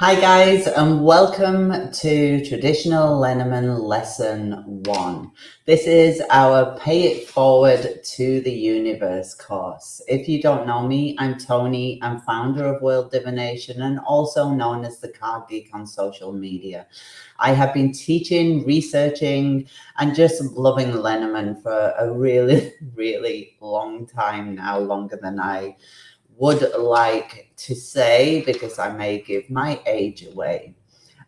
Hi guys, and welcome to Traditional Lenormand Lesson 1. This is our Pay It Forward to the Universe course. If you don't know me, I'm Toni. I'm founder of World Divination and also known as the Card Geek on social media. I have been teaching, researching, and just loving Lenormand for a really, really long time now, longer than I would like to say, because I may give my age away.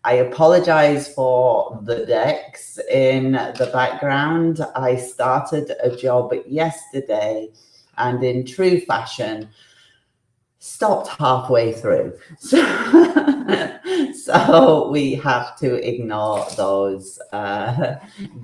I apologize for the decks in the background. I started a job yesterday and in true fashion stopped halfway through. So we have to ignore those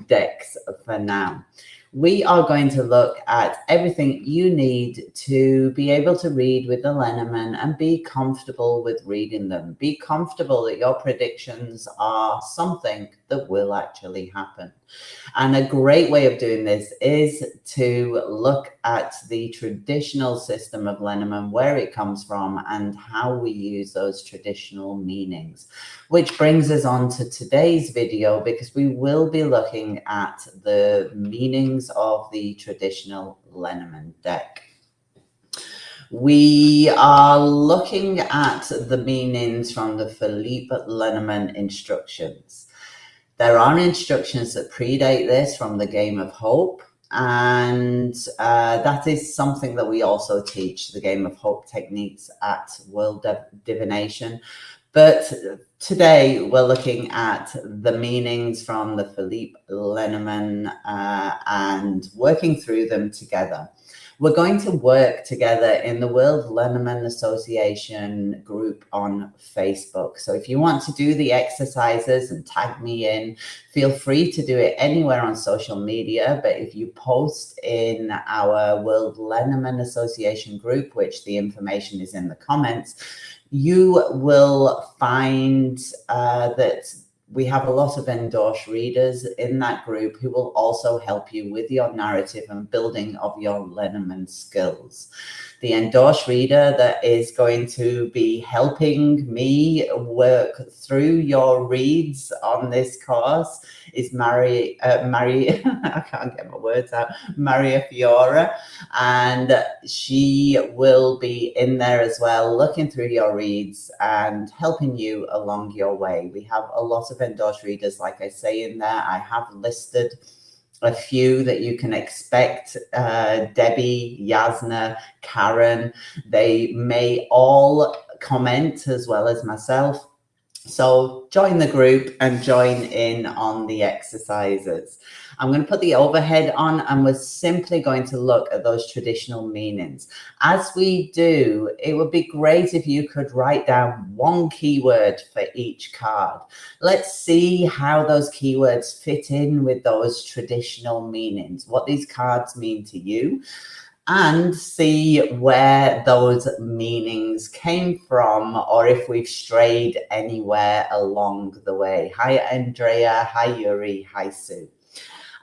decks for now. We are going to look at everything you need to be able to read with the Lenormand and be comfortable with reading them. Be comfortable that your predictions are something that will actually happen. And a great way of doing this is to look at the traditional system of Lenormand, where it comes from and how we use those traditional meanings. Which brings us on to today's video, because we will be looking at the meanings of the traditional Lenormand deck. We are looking at the meanings from the Philippe Lenormand instructions. There are instructions that predate this from the Game of Hope, and that is something that we also teach, the Game of Hope techniques at World Divination. But today we're looking at the meanings from the Philippe Lenormand and working through them together. We're going to work together in the World Lenormand Association group on Facebook. So if you want to do the exercises and tag me in, feel free to do it anywhere on social media. But if you post in our World Lenormand Association group, which the information is in the comments, you will find that we have a lot of endorsed readers in that group who will also help you with your narrative and building of your Lenormand skills. The endorsed reader that is going to be helping me work through your reads on this course is Maria I can't get my words out, Maria Fiora, and she will be in there as well, looking through your reads and helping you along your way. We have a lot of endorsed readers, like I say in there. I have listed a few that you can expect. Debbie, Yasna, Karen, they may all comment as well as myself. So join the group and join in on the exercises. I'm going to put the overhead on and we're simply going to look at those traditional meanings. As we do, it would be great if you could write down one keyword for each card. Let's see how those keywords fit in with those traditional meanings, what these cards mean to you, and see where those meanings came from, or if we've strayed anywhere along the way. Hi, Andrea. Hi, Yuri. Hi, Sue.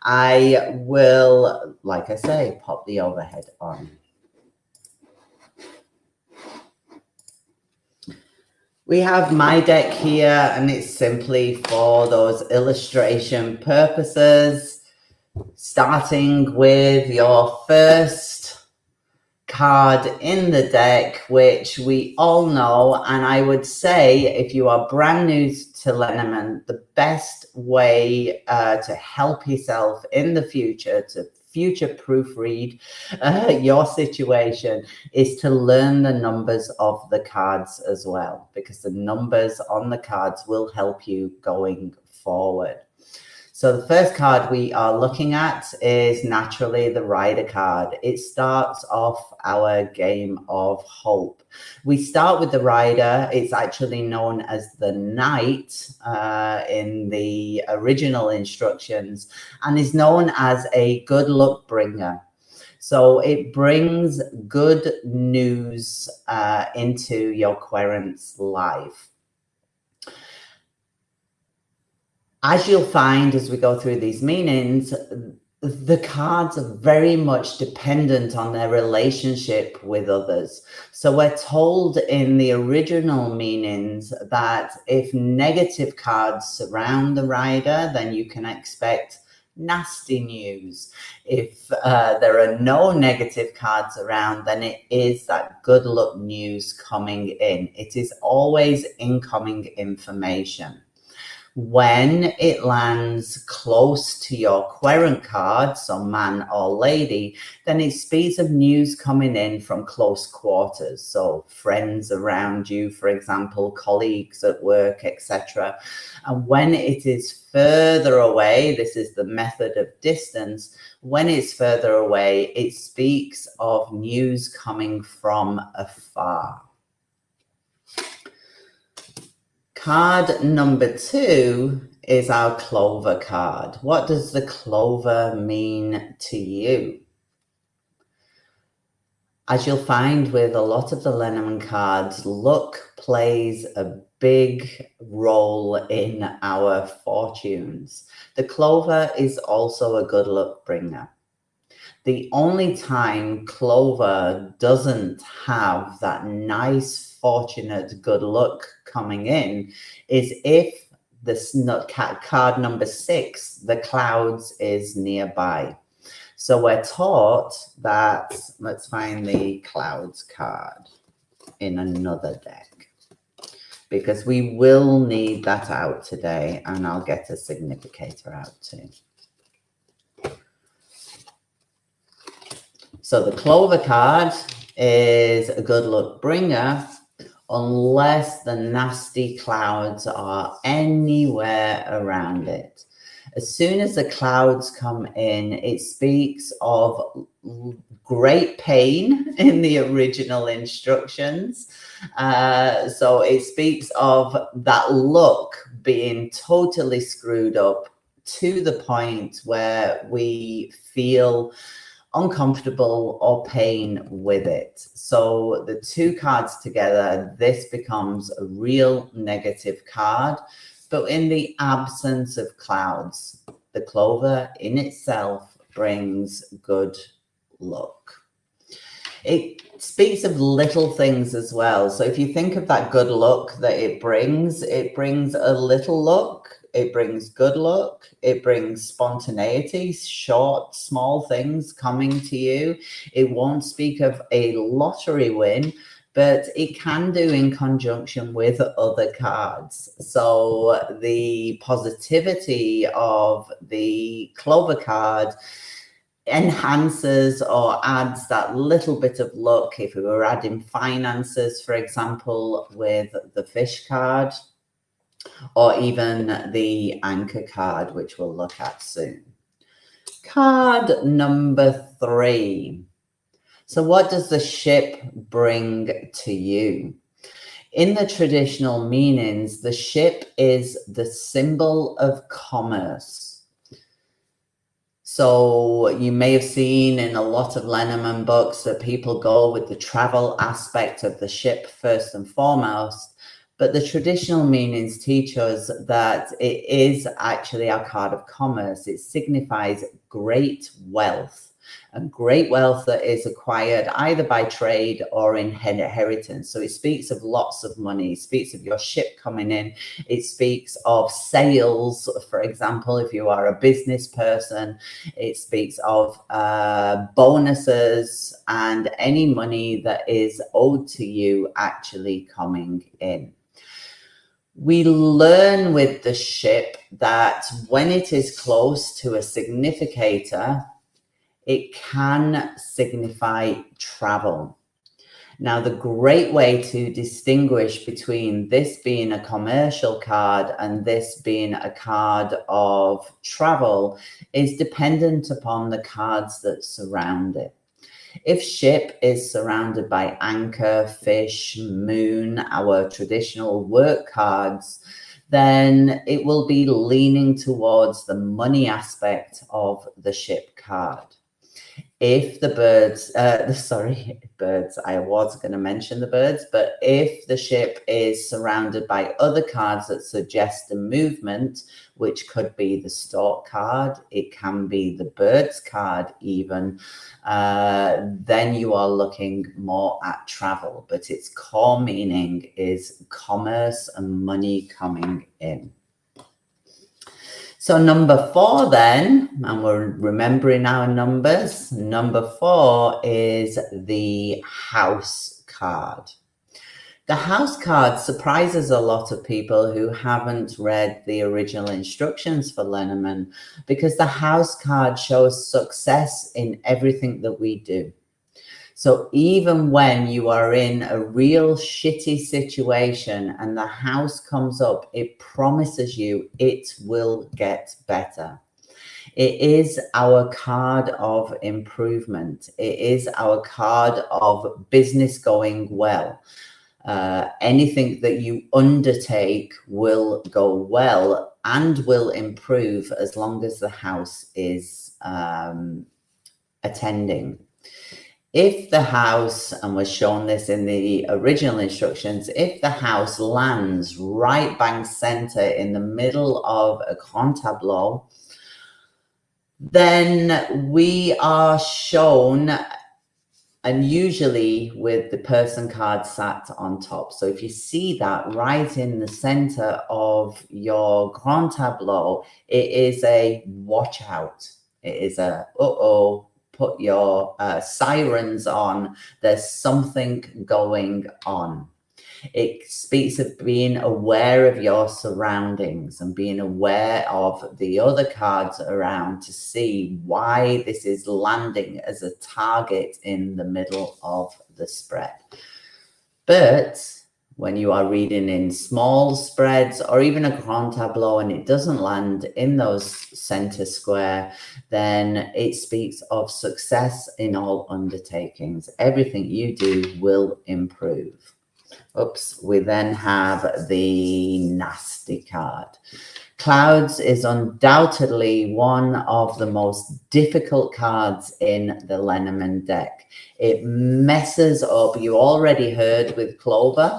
I will, like I say, pop the overhead on. We have my deck here, and it's simply for those illustration purposes, starting with your first card in the deck, which we all know. And I would say, if you are brand new to Lenormand, the best way to help yourself in the future, to future proofread your situation, is to learn the numbers of the cards as well, because the numbers on the cards will help you going forward. So the first card we are looking at is naturally the Rider card. It starts off our Game of Hope. We start with the Rider. It's actually known as the Knight in the original instructions, and is known as a good luck bringer. So it brings good news into your querent's life. As you'll find as we go through these meanings, the cards are very much dependent on their relationship with others. So we're told in the original meanings that if negative cards surround the rider, then you can expect nasty news. If there are no negative cards around, then it is that good luck news coming in. It is always incoming information. When it lands close to your querent card, so man or lady, then it speaks of news coming in from close quarters. So friends around you, for example, colleagues at work, etc. And when it is further away, this is the method of distance. When it's further away, it speaks of news coming from afar. Card number 2 is our clover card. What does the clover mean to you? As you'll find with a lot of the Lenormand cards, luck plays a big role in our fortunes. The clover is also a good luck bringer. The only time clover doesn't have that nice, fortunate good luck coming in is if the card number 6, the clouds, is nearby. So we're taught that, let's find the clouds card in another deck, because we will need that out today, and I'll get a significator out too. So the clover card is a good luck bringer unless the nasty clouds are anywhere around it. As soon as the clouds come in, it speaks of great pain in the original instructions. So it speaks of that luck being totally screwed up to the point where we feel uncomfortable or pain with it. So the 2 cards together, this becomes a real negative card. But in the absence of clouds, the clover in itself brings good luck. It speaks of little things as well. So if you think of that good luck that it brings a little luck. It brings good luck. It brings spontaneity, short, small things coming to you. It won't speak of a lottery win, but it can do in conjunction with other cards. So the positivity of the clover card enhances or adds that little bit of luck. If we were adding finances, for example, with the fish card, or even the anchor card, which we'll look at soon. Card number 3. So what does the ship bring to you? In the traditional meanings, the ship is the symbol of commerce. So you may have seen in a lot of Lenormand books that people go with the travel aspect of the ship first and foremost. But the traditional meanings teach us that it is actually our card of commerce. It signifies great wealth, and great wealth that is acquired either by trade or inheritance. So it speaks of lots of money. It speaks of your ship coming in. It speaks of sales, for example, if you are a business person. It speaks of bonuses and any money that is owed to you actually coming in. We learn with the ship that when it is close to a significator, it can signify travel. Now, the great way to distinguish between this being a commercial card and this being a card of travel is dependent upon the cards that surround it. If ship is surrounded by anchor, fish, moon, our traditional work cards, then it will be leaning towards the money aspect of the ship card. If the birds, birds, I was going to mention the birds, but if the ship is surrounded by other cards that suggest a movement, which could be the stork card, it can be the birds card even, then you are looking more at travel, but its core meaning is commerce and money coming in. So number 4 then, and we're remembering our numbers, number 4 is the house card. The house card surprises a lot of people who haven't read the original instructions for Lenormand, because the house card shows success in everything that we do. So even when you are in a real shitty situation and the house comes up, it promises you it will get better. It is our card of improvement. It is our card of business going well. Anything that you undertake will go well and will improve as long as the house is attending. If the house, and we're shown this in the original instructions, if the house lands right bang center in the middle of a grand tableau, then we are shown, and usually with the person card sat on top. So if you see that right in the center of your grand tableau, it is a watch out. It is a, uh-oh, put your sirens on. There's something going on. It speaks of being aware of your surroundings and being aware of the other cards around to see why this is landing as a target in the middle of the spread. But when you are reading in small spreads or even a grand tableau and it doesn't land in those center square, then it speaks of success in all undertakings. Everything you do will improve. Oops, we then have the nasty card. Clouds is undoubtedly one of the most difficult cards in the Lenormand deck. It messes up, you already heard with Clover.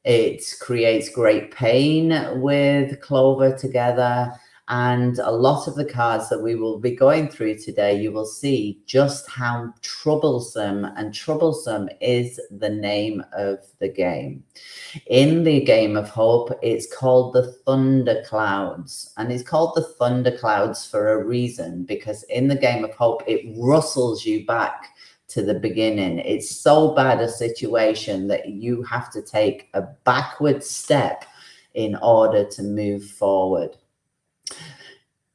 It creates great pain with Clover together. And a lot of the cards that we will be going through today, you will see just how troublesome, and troublesome is the name of the game. In the Game of Hope, it's called the Thunder Clouds. And it's called the Thunder Clouds for a reason, because in the Game of Hope, it rustles you back to the beginning. It's so bad a situation that you have to take a backward step in order to move forward.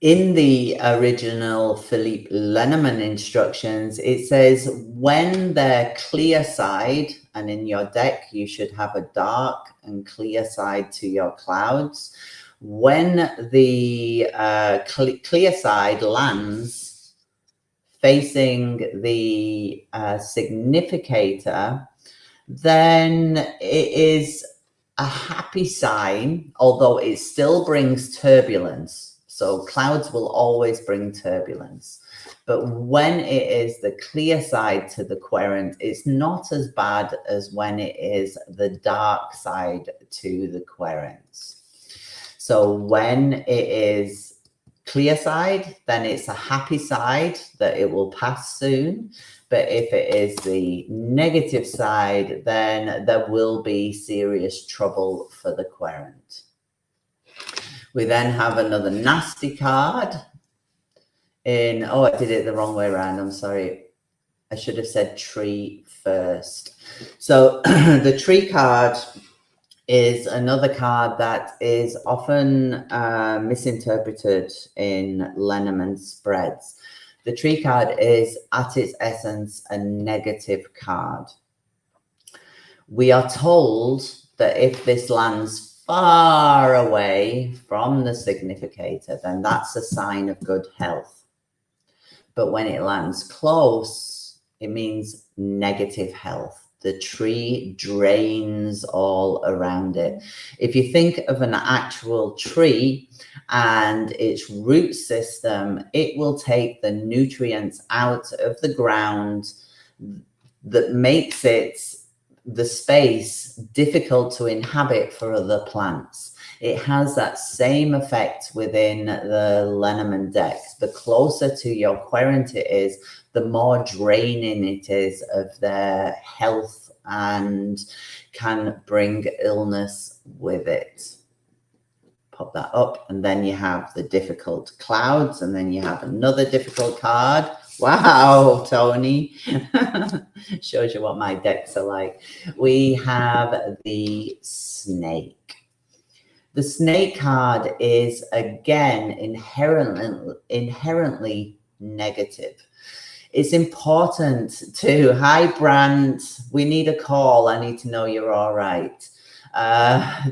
In the original Philippe Lenormand instructions, it says when they're clear side, and in your deck you should have a dark and clear side to your clouds. When the clear side lands facing the significator, then it is a happy sign, although it still brings turbulence. So clouds will always bring turbulence. But when it is the clear side to the querent, it's not as bad as when it is the dark side to the querents. So when it is clear side, then it's a happy side that it will pass soon. But if it is the negative side, then there will be serious trouble for the querent. We then have another nasty card in, oh, I did it the wrong way around. I'm sorry. I should have said tree first. So the tree card is another card that is often misinterpreted in Lenormand spreads. The tree card is, at its essence, a negative card. We are told that if this lands far away from the significator, then that's a sign of good health. But when it lands close, it means negative health. the tree drains all around it. If you think of an actual tree and its root system, it will take the nutrients out of the ground that makes it the space difficult to inhabit for other plants. It has that same effect within the Lenormand decks. The closer to your querent it is, the more draining it is of their health and can bring illness with it. Pop that up, and then you have the difficult clouds, and then you have another difficult card. Wow, Toni. Shows you what my decks are like. We have the snake. The snake card is, again, inherently negative. It's important to, hi, Brand, we need a call. I need to know you're all right.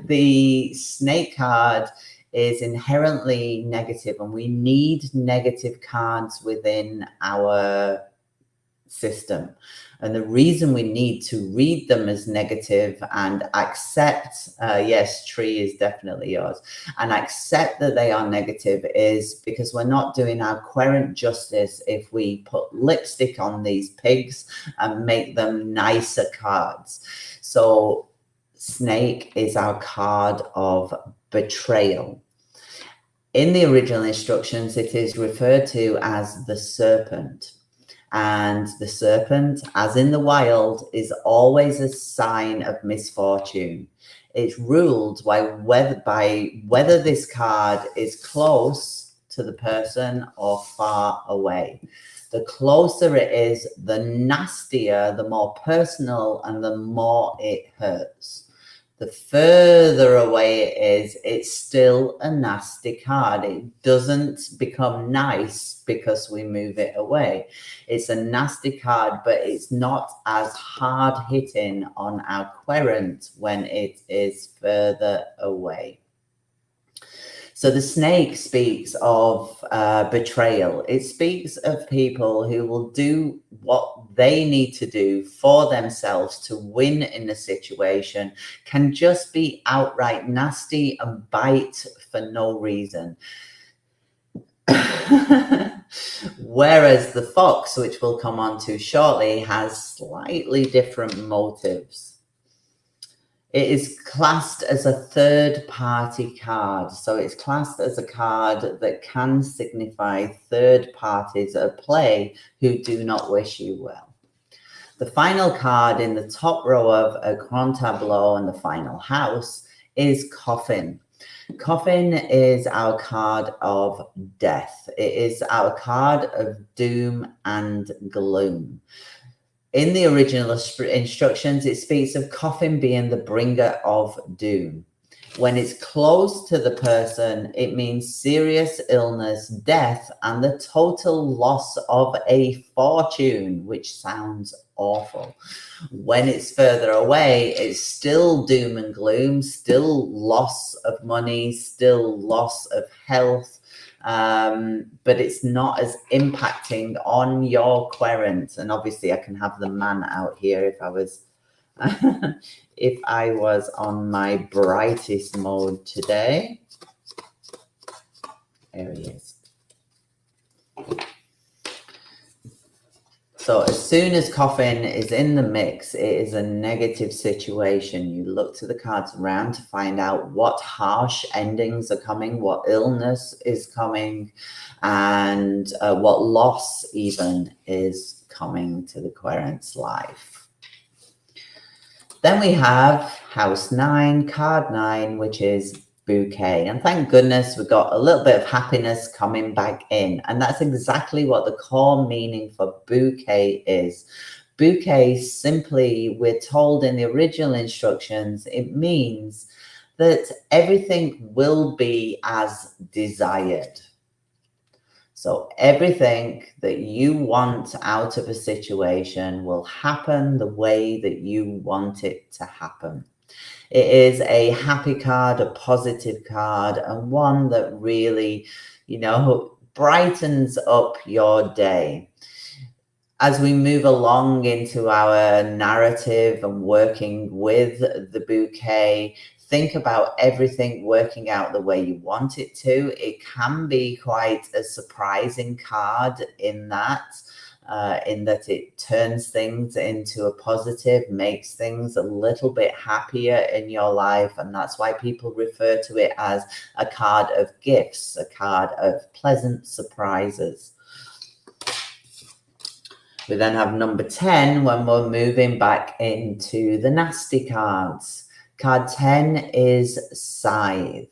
The snake card is inherently negative, and we need negative cards within our system. And the reason we need to read them as negative and accept, yes, tree is definitely yours, and accept that they are negative is because we're not doing our querent justice if we put lipstick on these pigs and make them nicer cards. So snake is our card of betrayal. In the original instructions, it is referred to as the serpent. And the serpent, as in the wild, is always a sign of misfortune. It's ruled by whether this card is close to the person or far away. The closer it is, the nastier, the more personal, and the more it hurts. The further away it is, it's still a nasty card. It doesn't become nice because we move it away. It's a nasty card, but it's not as hard hitting on our querent when it is further away. So the snake speaks of betrayal. It speaks of people who will do what they need to do for themselves to win in a situation, can just be outright nasty and bite for no reason. Whereas the fox, which we'll come on to shortly, has slightly different motives. It is classed as a third-party card. So it's classed as a card that can signify third parties at play who do not wish you well. The final card in the top row of a grand tableau and the final house is Coffin. Coffin is our card of death. It is our card of doom and gloom. In the original instructions, it speaks of coffin being the bringer of doom. When it's close to the person, it means serious illness, death, and the total loss of a fortune, which sounds awful. When it's further away, it's still doom and gloom, still loss of money, still loss of health. But it's not as impacting on your querent. And obviously I can have the man out here if I was if I was on my brightest mode today. There he is. So as soon as coffin is in the mix, it is a negative situation. You look to the cards around to find out what harsh endings are coming, what illness is coming, and what loss even is coming to the querent's life. Then we have house 9, card 9, which is bouquet. And thank goodness we've got a little bit of happiness coming back in. And that's exactly what the core meaning for bouquet is. Bouquet simply, we're told in the original instructions, it means that everything will be as desired. So everything that you want out of a situation will happen the way that you want it to happen. It is a happy card, a positive card, and one that really, brightens up your day. As we move along into our narrative and working with the bouquet, think about everything working out the way you want it to. It can be quite a surprising card in that it turns things into a positive, makes things a little bit happier in your life. And that's why people refer to it as a card of gifts, a card of pleasant surprises. We then have number 10 when we're moving back into the nasty cards. Card 10 is Scythe.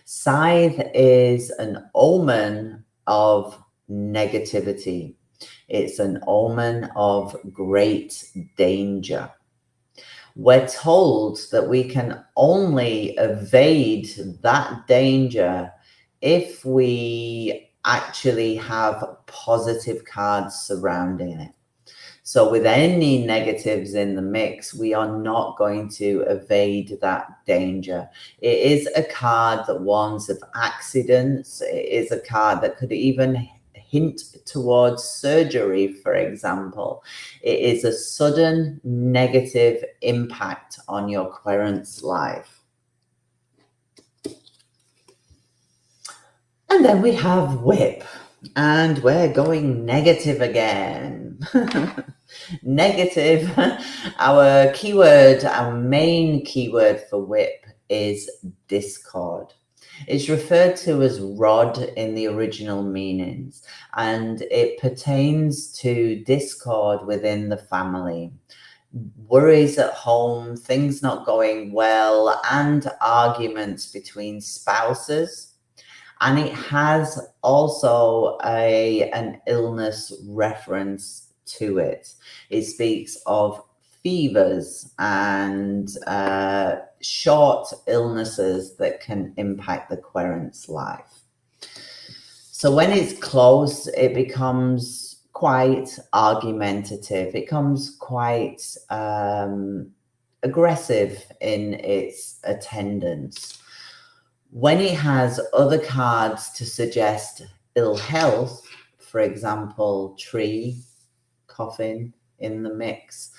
Scythe is an omen of negativity. It's an omen of great danger. We're told that we can only evade that danger if we actually have positive cards surrounding it. So with any negatives in the mix, we are not going to evade that danger. It is a card that warns of accidents. It is a card that could even hint towards surgery, for example. It is a sudden negative impact on your querent's life. And then we have Whip, and we're going negative again. Negative. Our keyword, our main keyword for Whip is discord. It's referred to as rod in the original meanings, and it pertains to discord within the family, worries at home, things not going well, and arguments between spouses. And it has also an illness reference to it. It speaks of fevers and short illnesses that can impact the querent's life. So when it's close, it becomes quite argumentative. It becomes quite aggressive in its attendance. When it has other cards to suggest ill health, for example, tree, coffin in the mix,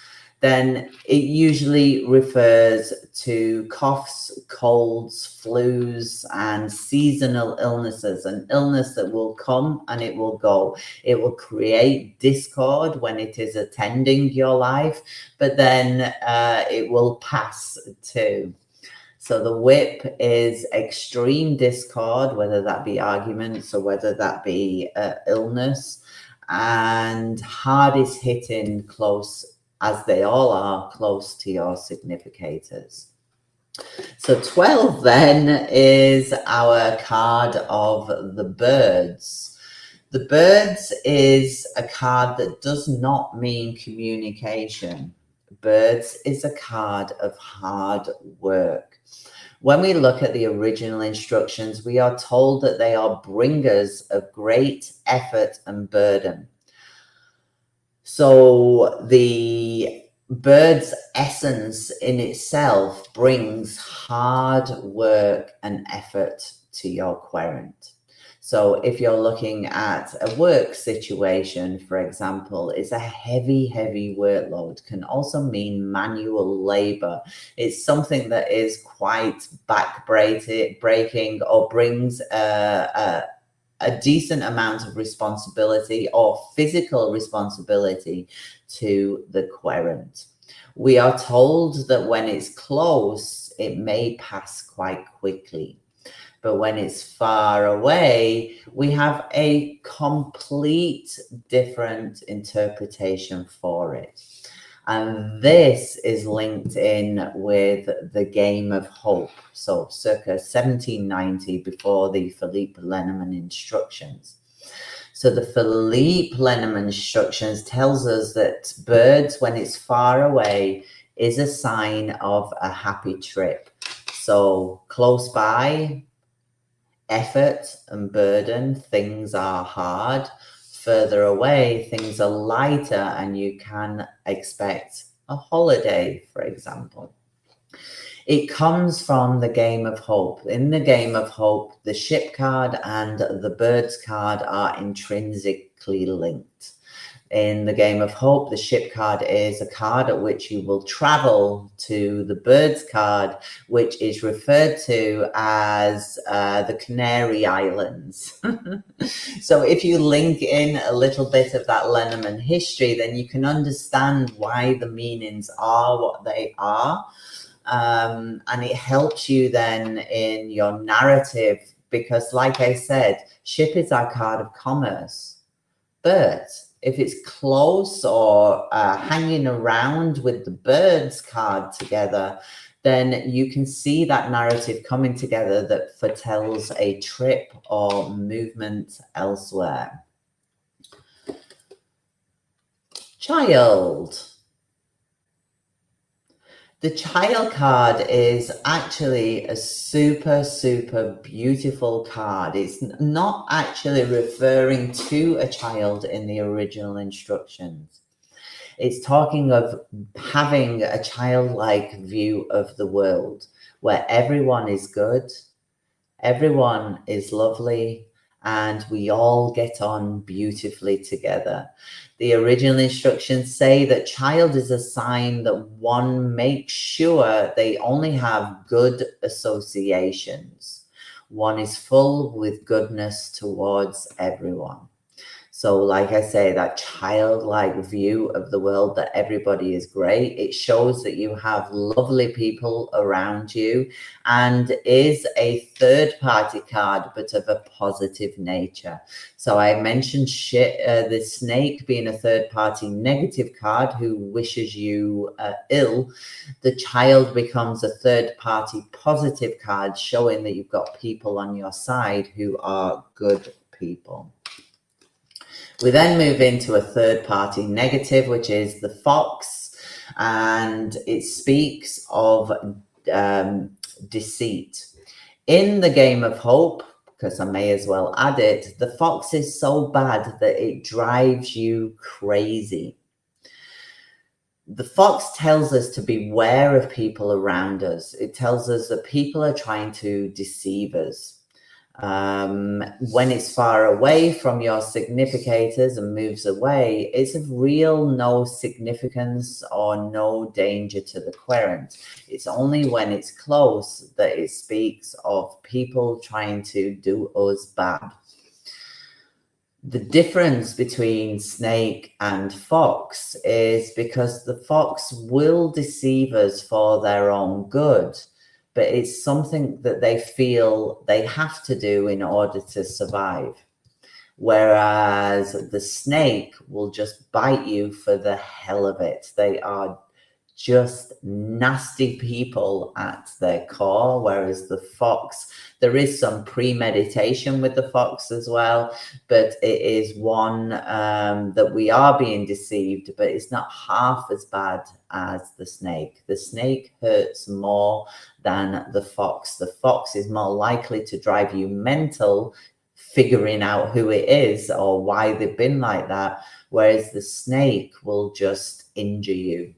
then it usually refers to coughs, colds, flus, and seasonal illnesses, an illness that will come and it will go. It will create discord when it is attending your life, but then it will pass too. So the Whip is extreme discord, whether that be arguments or whether that be illness, and hard is hitting close, as they all are, close to your significators. So 12 then is our card of the Birds. The Birds is a card that does not mean communication. Birds is a card of hard work. When we look at the original instructions, we are told that they are bringers of great effort and burden. So the bird's essence in itself brings hard work and effort to your querent. So if you're looking at a work situation, for example, it's a heavy workload, can also mean manual labor. It's something that is quite back-breaking or brings a decent amount of responsibility or physical responsibility to the querent. We are told that when it's close, it may pass quite quickly. But when it's far away, we have a complete different interpretation for it. And this is linked in with the Game of Hope. So circa 1790, before the Philippe Lenormand instructions. So the Philippe Lenormand instructions tells us that birds, when it's far away, is a sign of a happy trip. So close by, effort and burden, things are hard. Further away, things are lighter, and you can expect a holiday, for example. It comes from the Game of Hope. In the Game of Hope, the ship card and the birds card are intrinsically linked. In the game of hope, the ship card is a card at which you will travel to the birds card, which is referred to as the Canary Islands. So if you link in a little bit of that Lenormand history, then you can understand why the meanings are what they are. And it helps you then in your narrative, because like I said, ship is our card of commerce. But if it's close or hanging around with the birds card together, then you can see that narrative coming together that foretells a trip or movement elsewhere. Child. The child card is actually a super, super beautiful card. It's not actually referring to a child in the original instructions. It's talking of having a childlike view of the world where everyone is good, everyone is lovely, and we all get on beautifully together. The original instructions say that child is a sign that one makes sure they only have good associations. One is full with goodness towards everyone. So like I say, that childlike view of the world that everybody is great, it shows that you have lovely people around you and is a third-party card, but of a positive nature. So I mentioned the snake being a third-party negative card who wishes you ill. The child becomes a third-party positive card, showing that you've got people on your side who are good people. We then move into a third-party negative, which is the fox, and it speaks of deceit. In the game of hope, because I may as well add it, the fox is so bad that it drives you crazy. The fox tells us to beware of people around us. It tells us that people are trying to deceive us. When it's far away from your significators and moves away, it's of real no significance or no danger to the querent. It's only when it's close that it speaks of people trying to do us bad. The difference between snake and fox is because the fox will deceive us for their own good, but it's something that they feel they have to do in order to survive. Whereas the snake will just bite you for the hell of it. They are just nasty people at their core, whereas the fox, there is some premeditation with the fox as well, but it is one that we are being deceived, but it's not half as bad as the snake. The snake hurts more than the fox. The fox is more likely to drive you mental, figuring out who it is or why they've been like that, whereas the snake will just injure you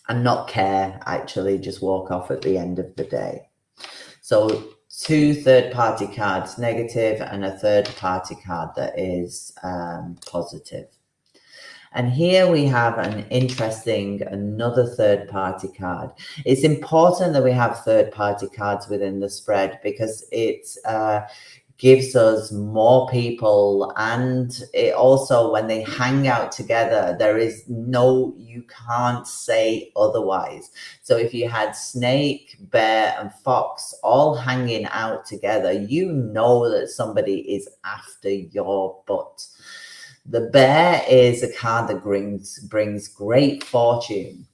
and not care, actually just walk off at the end of the day. So 2 third-party cards negative and a third-party card that is positive. And here we have another third-party card. It's important that we have third-party cards within the spread because it gives us more people, and it also, when they hang out together, you can't say otherwise. So if you had snake, bear, and fox all hanging out together, you know that somebody is after your butt. The bear is a card that brings great fortune.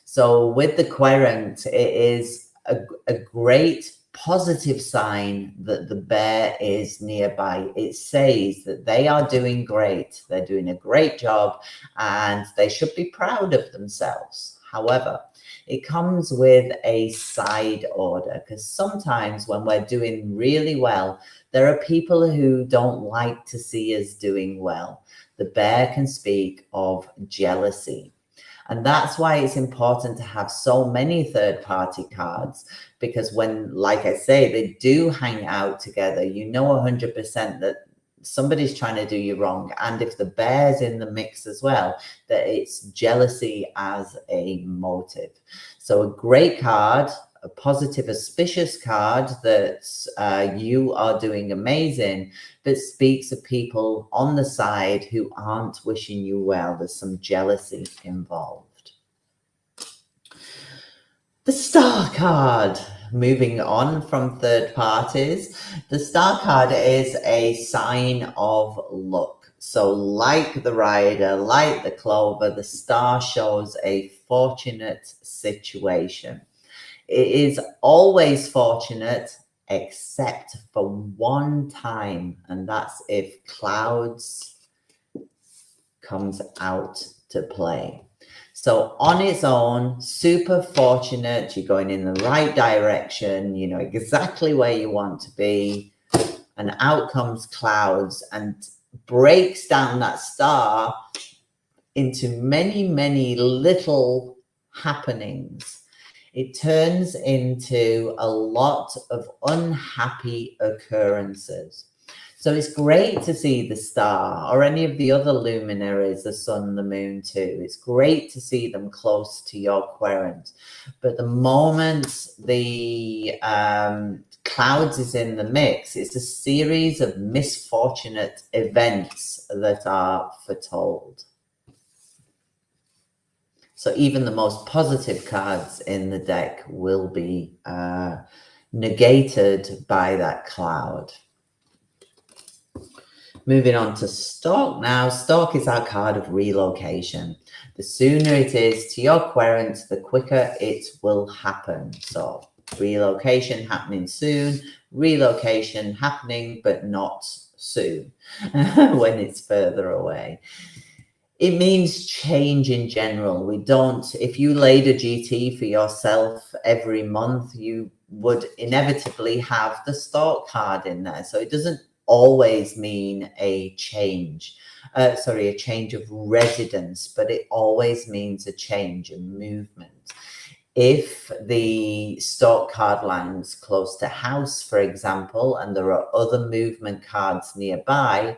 So with the querent, it is a great positive sign that the bear is nearby. It says that they are doing great. They're doing a great job and they should be proud of themselves. However, it comes with a side order, because sometimes when we're doing really well, there are people who don't like to see us doing well. The bear can speak of jealousy. And that's why it's important to have so many third-party cards, because when, like I say, they do hang out together, you know 100% that somebody's trying to do you wrong. And if the bear's in the mix as well, that it's jealousy as a motive. So a great card, a positive, auspicious card that you are doing amazing, but speaks of people on the side who aren't wishing you well. There's some jealousy involved. The Star card. Moving on from third parties, the Star card is a sign of luck. So like the Rider, like the Clover, the Star shows a fortunate situation. It is always fortunate except for one time, and that's if clouds comes out to play. So on its own, super fortunate, you're going in the right direction, you know exactly where you want to be, and out comes clouds and breaks down that star into many, many little happenings. It turns into a lot of unhappy occurrences. So it's great to see the star or any of the other luminaries, the sun, the moon too. It's great to see them close to your querent. But the moment the clouds is in the mix, it's a series of misfortunate events that are foretold. So even the most positive cards in the deck will be negated by that cloud. Moving on to Stork now. Stork is our card of relocation. The sooner it is to your querent, the quicker it will happen. So relocation happening soon, relocation happening but not soon when it's further away. It means change in general. We don't, if you laid a GT for yourself every month, you would inevitably have the Stork card in there. So it doesn't always mean a change, a change of residence, but it always means a change, a movement. If the Stork card lands close to house, for example, and there are other movement cards nearby,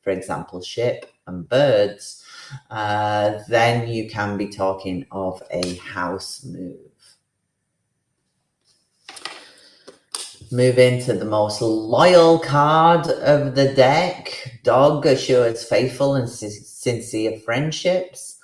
for example, ship and birds, then you can be talking of a house move. Move into the most loyal card of the deck. Dog assures faithful and sincere friendships.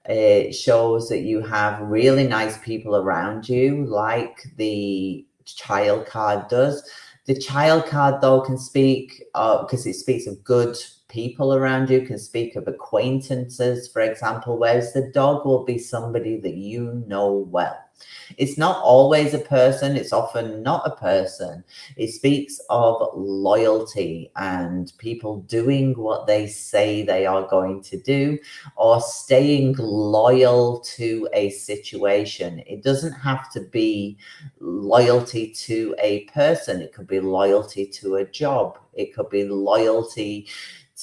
It shows that you have really nice people around you, like the child card does. The child card, though, can speak, because it speaks of good people around you, can speak of acquaintances, for example, whereas the dog will be somebody that you know well. It's not always a person. It's often not a person. It speaks of loyalty and people doing what they say they are going to do, or staying loyal to a situation. It doesn't have to be loyalty to a person. It could be loyalty to a job. It could be loyalty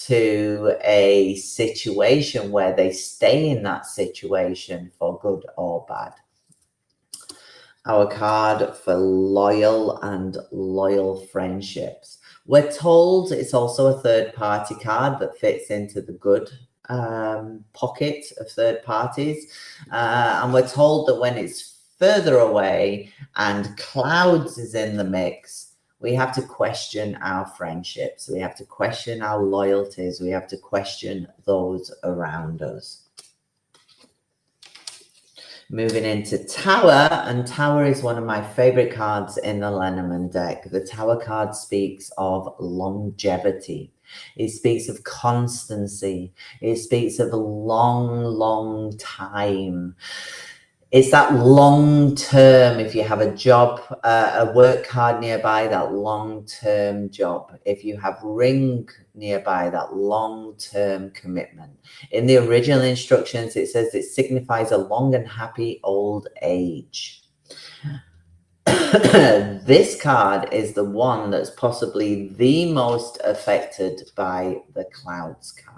to a situation where they stay in that situation for good or bad. Our card for loyal and loyal friendships. We're told it's also a third party card that fits into the good pocket of third parties. And we're told that when it's further away and clouds is in the mix, we have to question our friendships. We have to question our loyalties. We have to question those around us. Moving into Tower, and Tower is one of my favorite cards in the Lenormand deck. The Tower card speaks of longevity. It speaks of constancy. It speaks of a long, long time. It's that long term. If you have a job, a work card nearby, that long term job. If you have ring nearby, that long term commitment. In the original instructions, it says it signifies a long and happy old age. This card is the one that's possibly the most affected by the clouds card.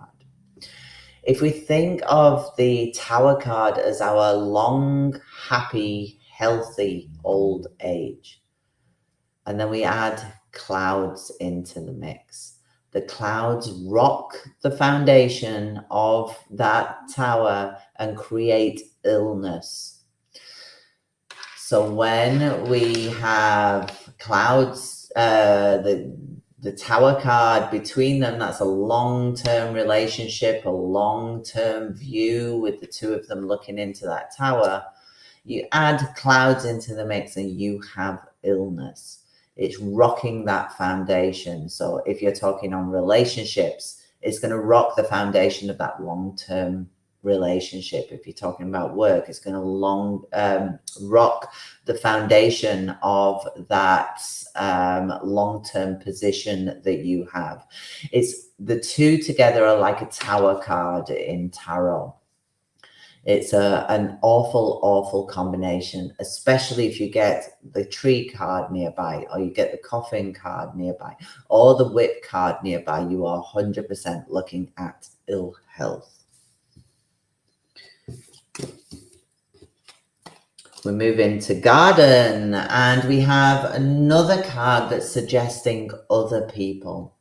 If we think of the Tower card as our long, happy, healthy old age, and then we add clouds into the mix, The clouds rock the foundation of that tower and create illness. So when we have clouds, the tower card between them, that's a long-term relationship, a long-term view with the two of them looking into that tower. You add clouds into the mix and you have illness. It's rocking that foundation. So if you're talking on relationships, it's going to rock the foundation of that long-term relationship. If you're talking about work, it's going to rock the foundation of that long-term position that you have. It's the two together are like a tower card in tarot. It's an awful combination, especially if you get the tree card nearby, or you get the coffin card nearby, or the whip card nearby. You are 100% looking at ill health. We move into garden, and we have another card that's suggesting other people.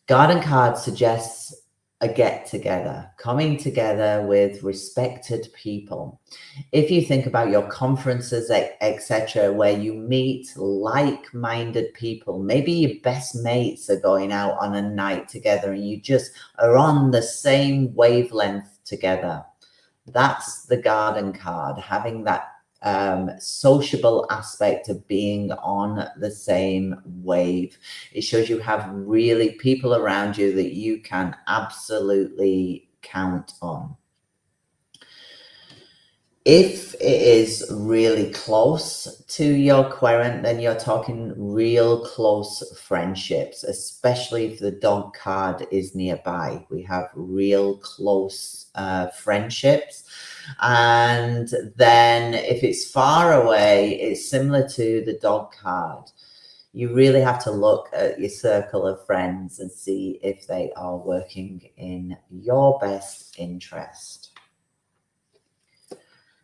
Garden card suggests a get-together, coming together with respected people. If you think about your conferences, etc., where you meet like-minded people, maybe your best mates are going out on a night together and you just are on the same wavelength together. That's the garden card, having that sociable aspect of being on the same wave. It shows you have really people around you that you can absolutely count on. If it is really close to your querent, then you're talking real close friendships, especially if the dog card is nearby. We have real close friendships. And then if it's far away, it's similar to the dog card. You really have to look at your circle of friends and see if they are working in your best interest.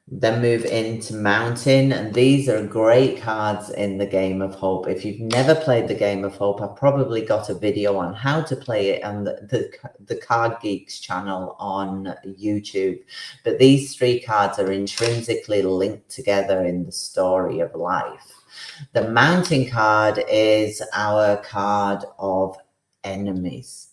Then move into Mountain, and these are great cards in the Game of Hope. If you've never played the Game of Hope, I've probably got a video on how to play it on the Card Geeks channel on YouTube. But these three cards are intrinsically linked together in the story of life. The Mountain card is our card of enemies.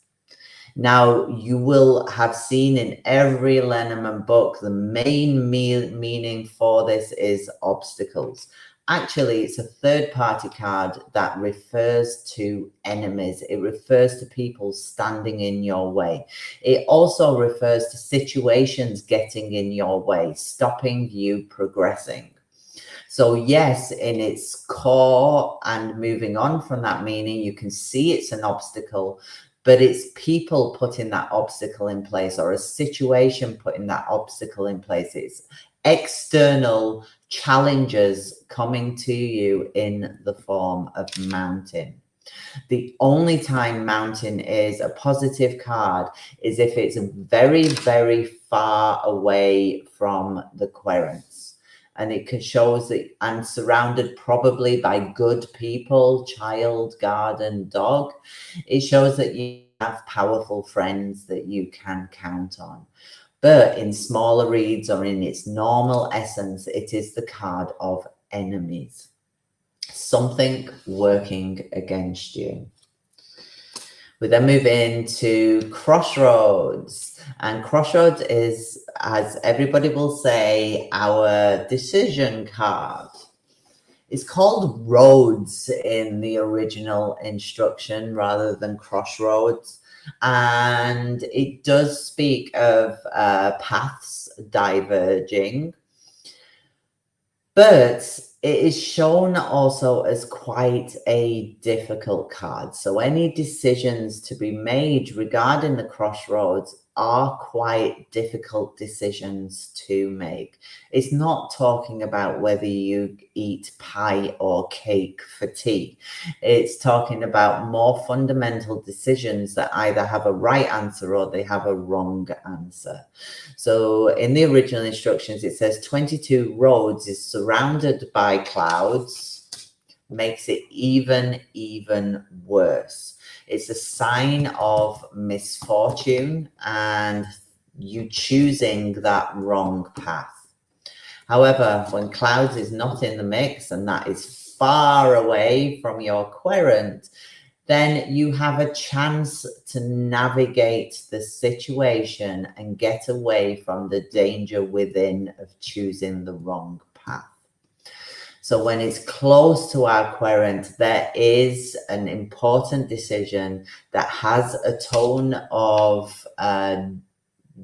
Now, you will have seen in every Lenormand book, the main meaning for this is obstacles. Actually, it's a third-party card that refers to enemies. It refers to people standing in your way. It also refers to situations getting in your way, stopping you progressing. So yes, in its core and moving on from that meaning, you can see it's an obstacle, but it's people putting that obstacle in place, or a situation putting that obstacle in place. It's external challenges coming to you in the form of Mountain. The only time Mountain is a positive card is if it's very, very far away from the querents. And it shows that I'm surrounded probably by good people, child, garden, dog. It shows that you have powerful friends that you can count on. But in smaller reads or in its normal essence, it is the card of enemies. Something working against you. We then move into Crossroads, and Crossroads is, as everybody will say, our decision card. It's called Roads in the original instruction rather than Crossroads, and it does speak of paths diverging, but it is shown also as quite a difficult card. So any decisions to be made regarding the Crossroads are quite difficult decisions to make. It's not talking about whether you eat pie or cake for tea. It's talking about more fundamental decisions that either have a right answer or they have a wrong answer. So in the original instructions, it says 22 roads is surrounded by clouds, makes it even worse. It's a sign of misfortune and you choosing that wrong path. However, when clouds is not in the mix and that is far away from your querent, then you have a chance to navigate the situation and get away from the danger within of choosing the wrong path. So when it's close to our querent, there is an important decision that has a tone of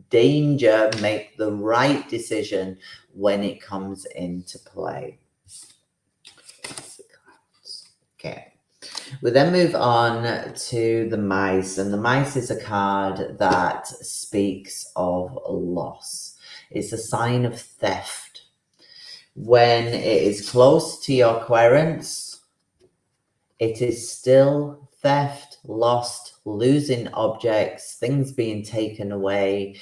danger. Make the right decision when it comes into play. Okay. We then move on to the mice, and the mice is a card that speaks of loss. It's a sign of theft. When it is close to your querents, it is still theft, lost, losing objects, things being taken away.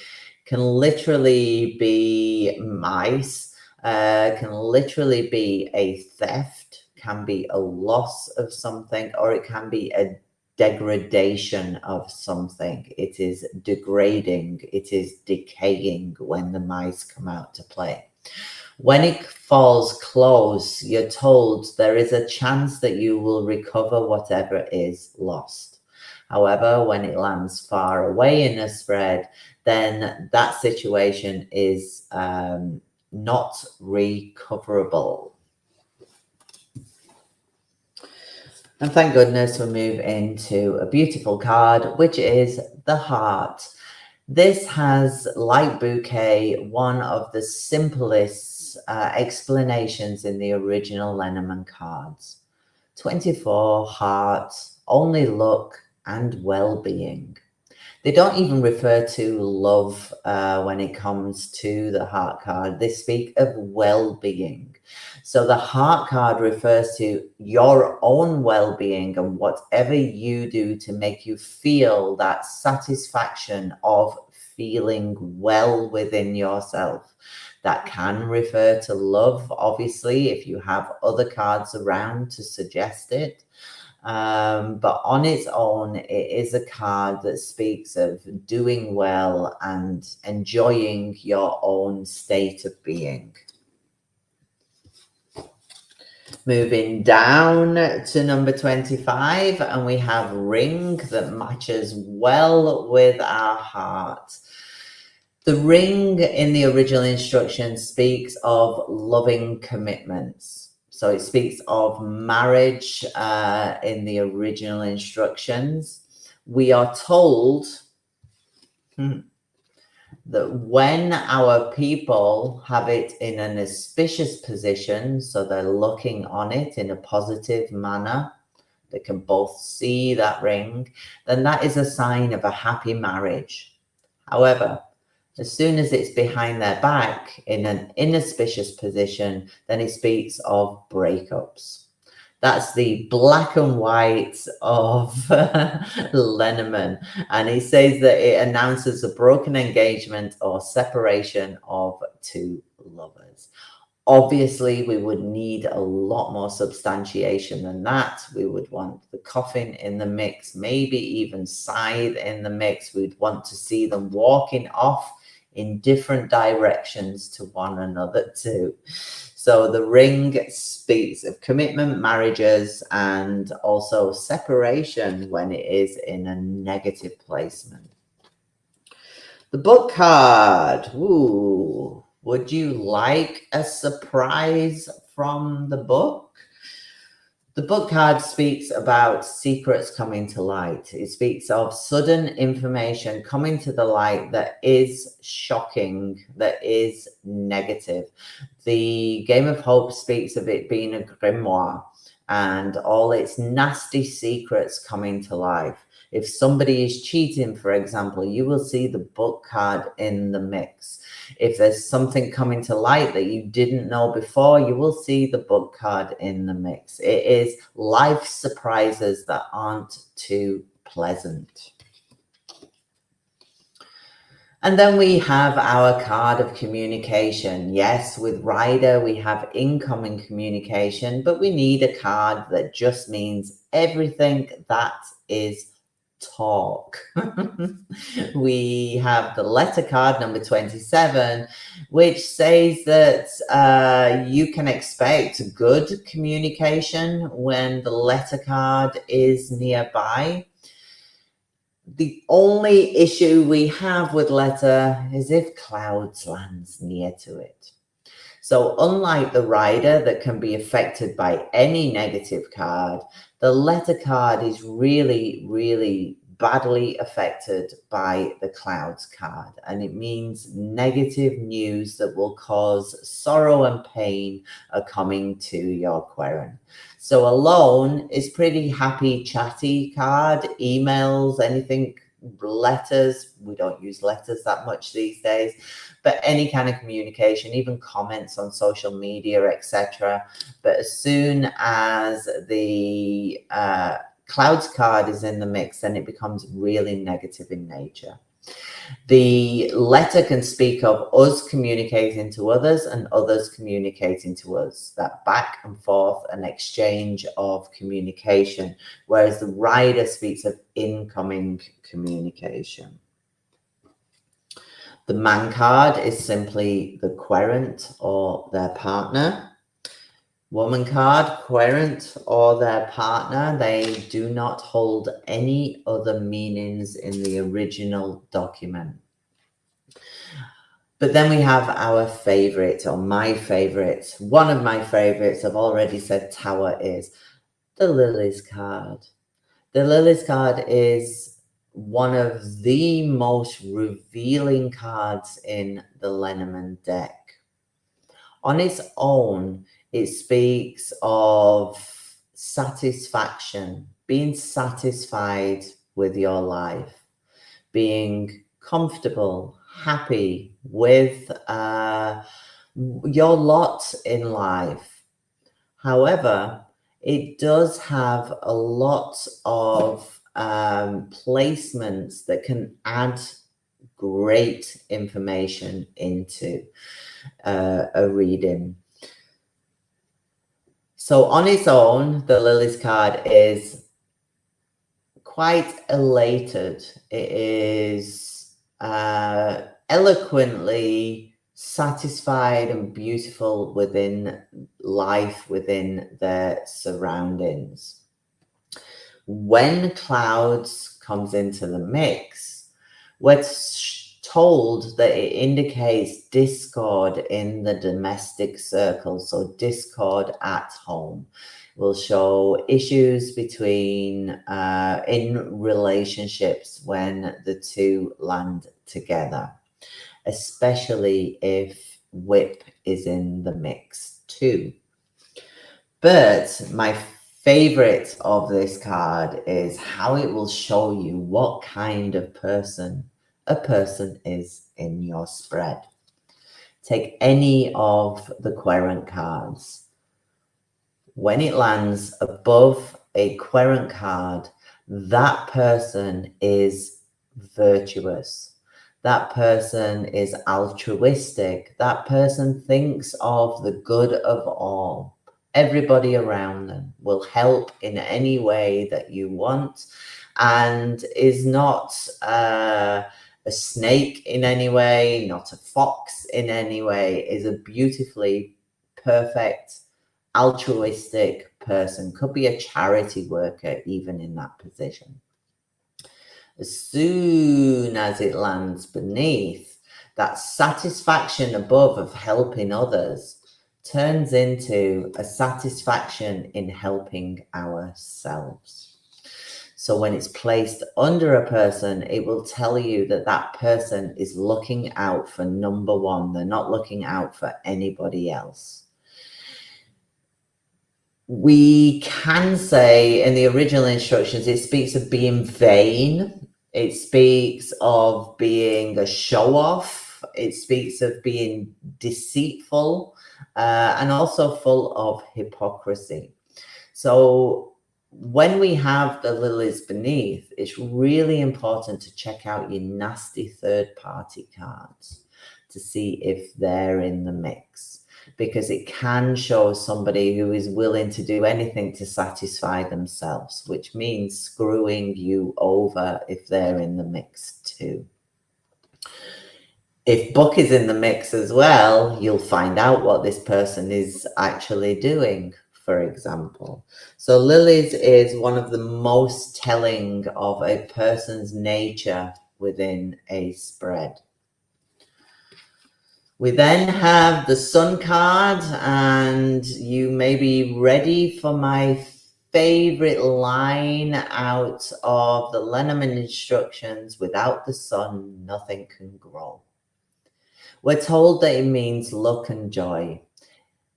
Can literally be mice, can literally be a theft, can be a loss of something, or it can be a degradation of something. It is degrading, it is decaying when the mice come out to play. When it falls close, you're told there is a chance that you will recover whatever is lost. However, when it lands far away in a spread, then that situation is not recoverable. And thank goodness we move into a beautiful card, which is the heart. This has, like bouquet, one of the simplest explanations in the original Lenormand cards. 24 hearts, only luck and well-being. They don't even refer to love when it comes to the heart card. They speak of well-being. So the heart card refers to your own well-being and whatever you do to make you feel that satisfaction of feeling well within yourself. That can refer to love, obviously, if you have other cards around to suggest it. But on its own, it is a card that speaks of doing well and enjoying your own state of being. Moving down to number 25, and we have ring that matches well with our heart. The ring in the original instructions speaks of loving commitments. So it speaks of marriage in the original instructions. We are told that when our people have it in an auspicious position, so they're looking on it in a positive manner, they can both see that ring, then that is a sign of a happy marriage. However, as soon as it's behind their back in an inauspicious position, then it speaks of breakups. That's the black and white of Lenormand. And he says that it announces a broken engagement or separation of two lovers. Obviously, we would need a lot more substantiation than that. We would want the coffin in the mix, maybe even scythe in the mix. We'd want to see them walking off in different directions to one another too. So the ring speaks of commitment, marriages, and also separation when it is in a negative placement. The book card. Ooh, would you like a surprise from the book? The book card speaks about secrets coming to light. It speaks of sudden information coming to the light that is shocking, that is negative. The Game of Hope speaks of it being a grimoire and all its nasty secrets coming to life. If somebody is cheating, for example, you will see the book card in the mix. If there's something coming to light that you didn't know before, you will see the book card in the mix. It is life surprises that aren't too pleasant. And then we have our card of communication. Yes, with Rider, we have incoming communication, but we need a card that just means everything that is talk. We have the letter card number 27, which says that you can expect good communication when the letter card is nearby. The only issue we have with letter is if clouds lands near to it. So unlike the rider that can be affected by any negative card, the letter card is really, really badly affected by the clouds card. And it means negative news that will cause sorrow and pain are coming to your querent. So alone is pretty happy, chatty card, emails, anything, letters. We don't use letters that much these days, but any kind of communication, even comments on social media, etc. But as soon as the clouds card is in the mix, then it becomes really negative in nature. The letter can speak of us communicating to others and others communicating to us, that back and forth and exchange of communication, whereas the rider speaks of incoming communication. The man card is simply the querent or their partner. Woman card, querent or their partner. They do not hold any other meanings in the original document. But then we have our favorite, or my favorite, one of my favorites, I've already said Tower, is the Lilies card. The Lilies card is one of the most revealing cards in the Lenormand deck. On its own, it speaks of satisfaction, being satisfied with your life, being comfortable, happy with your lot in life. However, it does have a lot of placements that can add great information into a reading. So on its own, the Lilies card is quite elated. It is eloquently satisfied and beautiful within life, within their surroundings. When clouds comes into the mix, we're told that it indicates discord in the domestic circle. So discord at home will show issues between in relationships when the two land together, especially if whip is in the mix too. But my favorite of this card is how it will show you what kind of person a person is in your spread. Take any of the querent cards. When it lands above a querent card, that person is virtuous. That person is altruistic. That person thinks of the good of all. Everybody around them will help in any way that you want, and is not a snake in any way, not a fox in any way, is a beautifully perfect, altruistic person. Could be a charity worker even in that position. As soon as it lands beneath, that satisfaction above of helping others turns into a satisfaction in helping ourselves. So when it's placed under a person, it will tell you that that person is looking out for number one. They're not looking out for anybody else. We can say in the original instructions, it speaks of being vain. It speaks of being a show-off. It speaks of being deceitful and also full of hypocrisy. So when we have the lilies beneath, it's really important to check out your nasty third-party cards to see if they're in the mix. because it can show somebody who is willing to do anything to satisfy themselves, which means screwing you over if they're in the mix too. If Buck is in the mix as well, you'll find out what this person is actually doing, for example. So Lilies is one of the most telling of a person's nature within a spread. We then have the Sun card, and you may be ready for my favorite line out of the Lenormand instructions: without the sun, nothing can grow. We're told that it means luck and joy,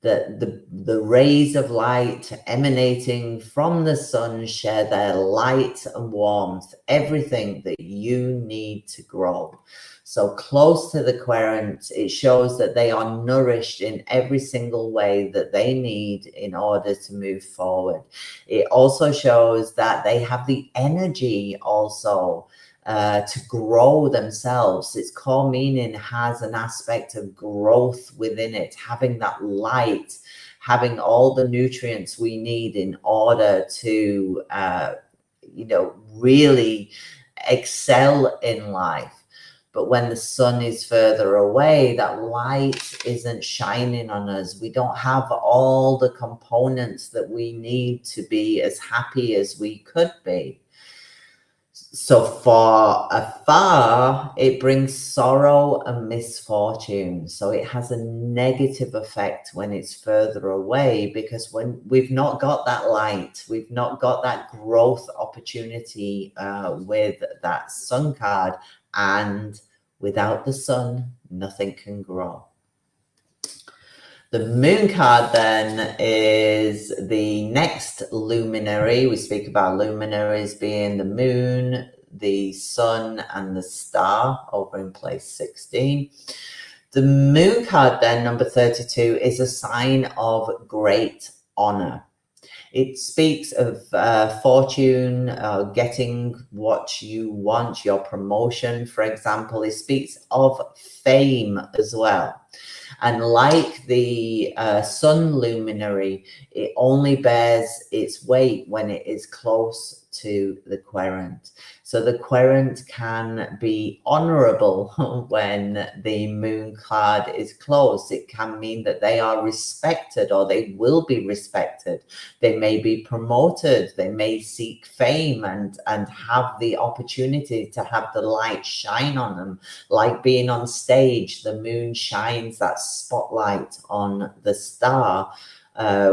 that the rays of light emanating from the sun share their light and warmth, everything that you need to grow. So close to the querent, it shows that they are nourished in every single way that they need in order to move forward. It also shows that they have the energy also to grow themselves. Its core meaning has an aspect of growth within it, having that light, having all the nutrients we need in order to, really excel in life. But when the sun is further away, that light isn't shining on us. We don't have all the components that we need to be as happy as we could be. So for afar, it brings sorrow and misfortune. So it has a negative effect when it's further away, because when we've not got that light, we've not got that growth opportunity with that sun card, and without the sun, nothing can grow. The moon card then is the next luminary. We speak about luminaries being the moon, the sun, and the star over in place 16. The moon card then, number 32, is a sign of great honor. It speaks of fortune, getting what you want, your promotion, for example. It speaks of fame as well. And like the sun luminary, it only bears its weight when it is close to the querent. So the querent can be honorable when the moon card is close. It can mean that they are respected, or they will be respected. They may be promoted. They may seek fame and have the opportunity to have the light shine on them. Like being on stage, the moon shines that spotlight on the star,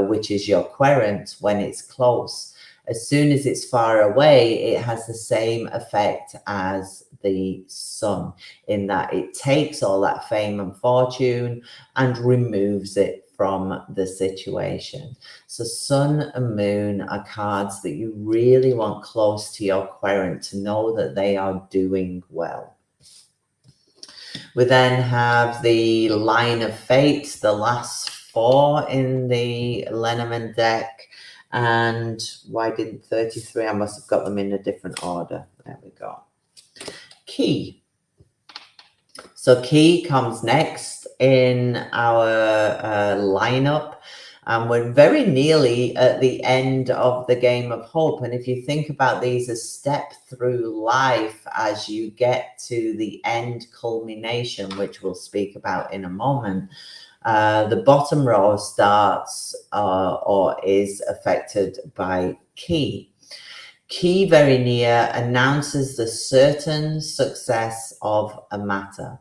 which is your querent, when it's close. As soon as it's far away, it has the same effect as the sun, in that it takes all that fame and fortune and removes it from the situation. So sun and moon are cards that you really want close to your querent to know that they are doing well. We then have the Line of Fate, the last 4 in the Lenormand deck. And why didn't 33? I must have got them in a different order. There we go. Key. So key comes next in our lineup. And we're very nearly at the end of the Game of Hope. And if you think about these as step through life as you get to the end culmination, which we'll speak about in a moment, the bottom row starts or is affected by key. Key very near announces the certain success of a matter.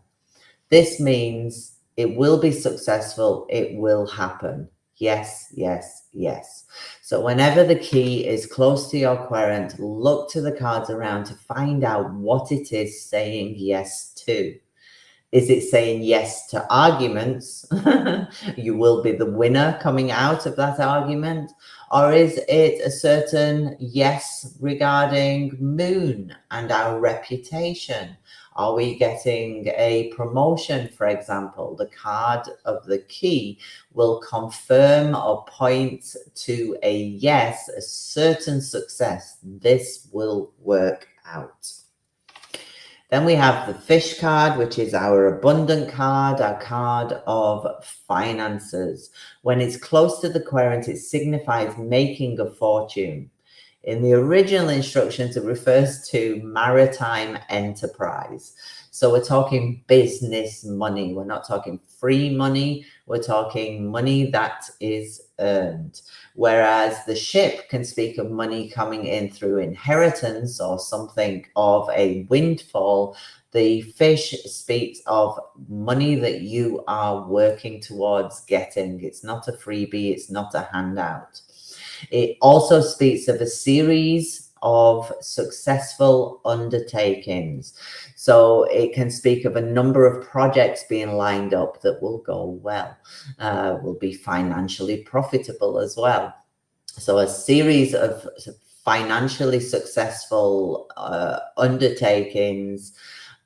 This means it will be successful. It will happen. Yes, yes, yes. So whenever the key is close to your querent, look to the cards around to find out what it is saying yes to. Is it saying yes to arguments? You will be the winner coming out of that argument. Or is it a certain yes regarding moon and our reputation? Are we getting a promotion, for example? The card of the key will confirm or point to a yes, a certain success. This will work out. Then we have the fish card, which is our abundant card, our card of finances. When it's close to the querent, it signifies making a fortune. In the original instructions, it refers to maritime enterprise. So we're talking business money. We're not talking free money. We're talking money that is earned. Whereas the ship can speak of money coming in through inheritance or something of a windfall. The fish speaks of money that you are working towards getting. It's not a freebie. It's not a handout. It also speaks of a series of successful undertakings. So it can speak of a number of projects being lined up that will go well, will be financially profitable as well. So a series of financially successful undertakings.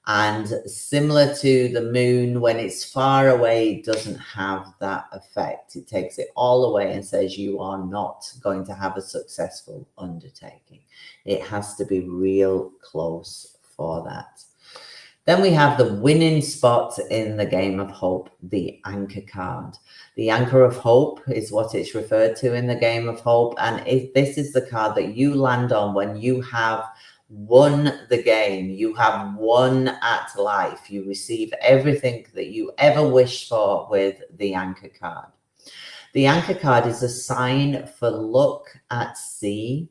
And similar to the moon, when it's far away, it doesn't have that effect. It takes it all away and says you are not going to have a successful undertaking. It has to be real close for that. Then we have the winning spot in the game of hope, the anchor card. The anchor of hope is what it's referred to in the game of hope. And this is the card that you land on when you have won the game. You have won at life. You receive everything that you ever wished for with the anchor card. The anchor card is a sign for luck at sea,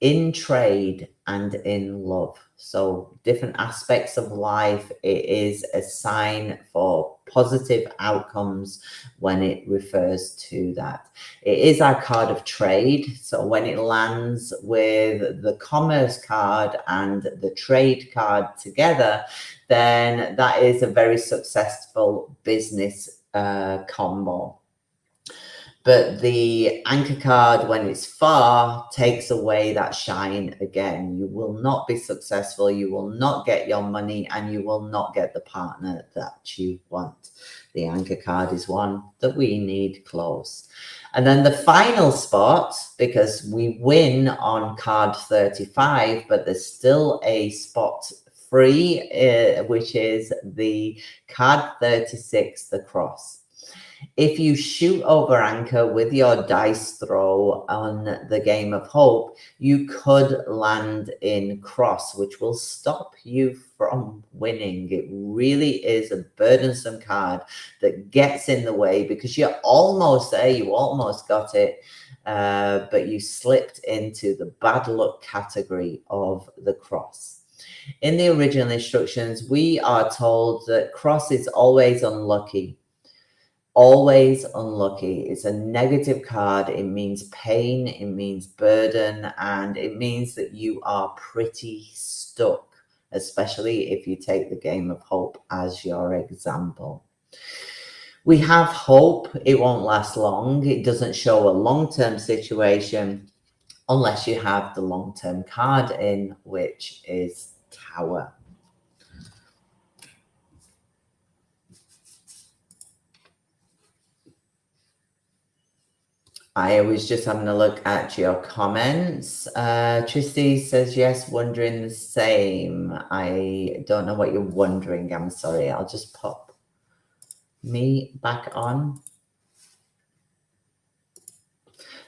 in trade, and in love. So different aspects of life, it is a sign for positive outcomes when it refers to that. It is our card of trade. So when it lands with the commerce card and the trade card together, then that is a very successful business combo. But the anchor card, when it's far, takes away that shine again. You will not be successful. You will not get your money, and you will not get the partner that you want. The anchor card is one that we need close. And then the final spot, because we win on card 35, but there's still a spot free, which is the card 36, the cross. If you shoot over anchor with your dice throw on the game of hope, you could land in cross, which will stop you from winning. It really is a burdensome card that gets in the way because you're almost there, you almost got it, but you slipped into the bad luck category of the cross. In the original instructions, we are told that cross is always unlucky. Always unlucky. It's a negative card. It means pain, it means burden, and it means that you are pretty stuck, especially if you take the game of hope as your example. We have hope. It won't last long. It doesn't show a long-term situation unless you have the long-term card in, which is Tower. I was just having a look at your comments. Tristy says, yes, wondering the same. I don't know what you're wondering. I'm sorry. I'll just pop me back on.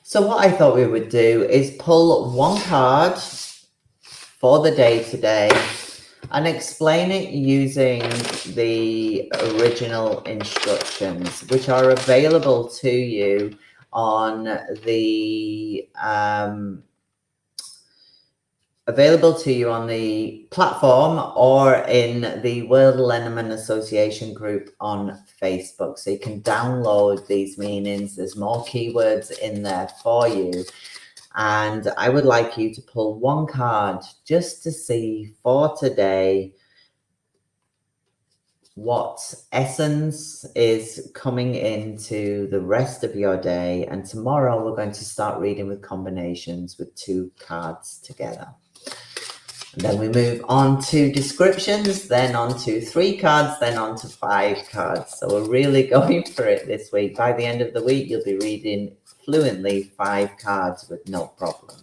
So what I thought we would do is pull one card for the day today and explain it using the original instructions, which are available to you on the platform or in the World Lenormand Association group on Facebook. So you can download these meanings. There's more keywords in there for you. And I would like you to pull one card just to see for today what essence is coming into the rest of your day. And tomorrow we're going to start reading with combinations with 2 cards together. And then we move on to descriptions, then on to 3 cards, then on to 5 cards. So we're really going for it this week. By the end of the week, you'll be reading fluently 5 cards with no problems.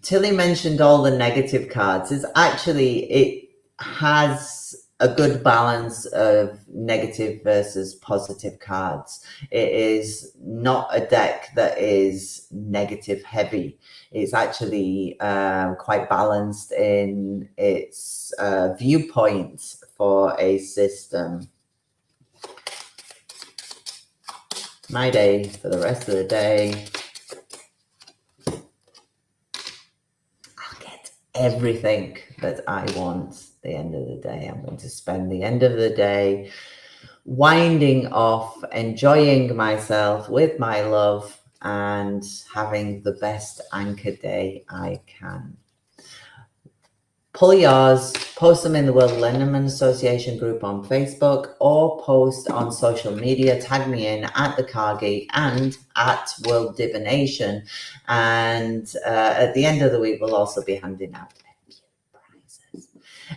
Tilly mentioned all the negative cards. It's actually, it has a good balance of negative versus positive cards. It is not a deck that is negative heavy. It's actually quite balanced in its viewpoints for a system. My day for the rest of the day. I'll get everything that I want at the end of the day. I'm going to spend the end of the day winding off, enjoying myself with my love, and having the best anchor day I can. Pull yours, post them in the World Lenormand Association group on Facebook, or post on social media. Tag me in at the Card Geek and at World Divination. And at the end of the week, we'll also be handing out a few prizes.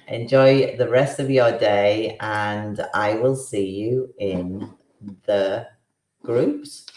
Enjoy the rest of your day, and I will see you in the groups.